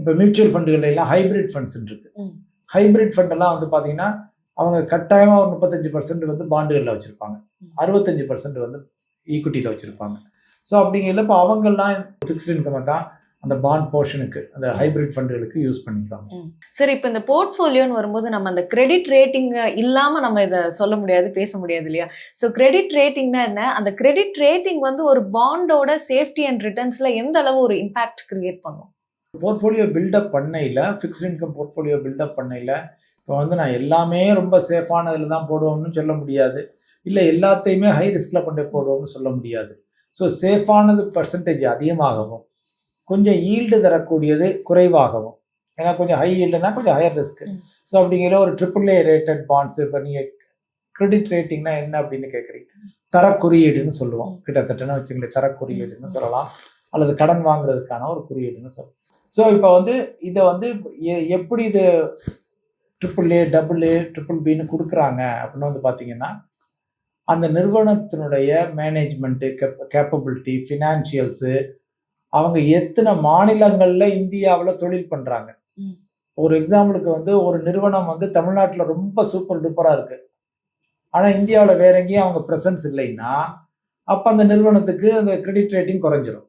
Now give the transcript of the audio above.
இப்போ மியூச்சுவல் ஃபண்டுகள் எல்லாம் hybrid funds இருக்கு. ஹைபிரிட் ஃபண்ட் எல்லாம் வந்து பார்த்தீங்கன்னா அவங்க கட்டாயமாக ஒரு 35% வந்து பாண்டுகளில் வச்சுருப்பாங்க, 65% வந்து ஈக்விட்டியில் வச்சுருப்பாங்க. ஸோ அப்படிங்கிறப்ப இப்போ அவங்கெல்லாம் ஃபிக்ஸ்டு இன்கமை தான் அந்த பாண்ட் போர்ஷனுக்கு அந்த ஹைபிரிட் ஃபண்டுகளுக்கு யூஸ் பண்ணிக்குவாங்க. சரி, இப்போ இந்த போர்ட்ஃபோலியோன்னு வரும்போது நம்ம அந்த கிரெடிட் ரேட்டிங் இல்லாமல் நம்ம இதை சொல்ல முடியாது, பேச முடியாது இல்லையா? ஸோ கிரெடிட் ரேட்டிங்னா என்ன? அந்த கிரெடிட் ரேட்டிங் வந்து ஒரு பாண்டோட சேஃப்டி அண்ட் ரிட்டர்ன்ஸில் எந்த அளவு ஒரு இம்பாக்ட் கிரியேட் பண்ணும்? போர்ட்ஃபோலியோ பில்டப் பண்ணையில், ஃபிக்ஸ்டு இன்கம் போர்ட்ஃபோலியோ பில்டப் பண்ணையில் இப்போ வந்து நான் எல்லாமே ரொம்ப சேஃபானதில் தான் போடுவோம்னு சொல்ல முடியாது, இல்லை எல்லாத்தையுமே ஹை ரிஸ்கில் கொண்டு போடுவோம்னு சொல்ல முடியாது. ஸோ சேஃபானது பர்சன்டேஜ் அதிகமாகவும் கொஞ்சம் ஈல்டு தரக்கூடியது குறைவாகவும், ஏன்னா கொஞ்சம் ஹை ஈல்டுனா கொஞ்சம் ஹையர் ரிஸ்க். ஸோ அப்படிங்கிற ஒரு AAA ரேட்டட் பாண்ட்ஸ். இப்போ நீங்கள் கிரெடிட் ரேட்டிங்னா என்ன அப்படின்னு கேட்குறீங்க, தரக்குறியீடுன்னு சொல்லுவோம். கிட்டத்தட்டன்னு வச்சுங்களேன், தரக்குறியீடுன்னு சொல்லலாம், அல்லது கடன் வாங்குறதுக்கான ஒரு குறியீடுன்னு சொல்லலாம். ஸோ இப்போ வந்து இதை வந்து எப்படி இது AAA, AA, BBBன்னு கொடுக்குறாங்க அப்படின்னு வந்து பார்த்தீங்கன்னா, அந்த நிறுவனத்தினுடைய மேனேஜ்மெண்ட்டு, கேப்பபிலிட்டி, ஃபினான்ஷியல்ஸு, அவங்க எத்தனை மாநிலங்களில் இந்தியாவில் தொழில் பண்ணுறாங்க. ஒரு எக்ஸாம்பிளுக்கு வந்து ஒரு நிறுவனம் வந்து தமிழ்நாட்டில் ரொம்ப சூப்பர் டூப்பராக இருக்குது, ஆனால் இந்தியாவில் வேற எங்கேயும் அவங்க ப்ரெசன்ஸ் இல்லைன்னா அப்போ அந்த நிறுவனத்துக்கு அந்த கிரெடிட் ரேட்டிங் குறைஞ்சிரும்.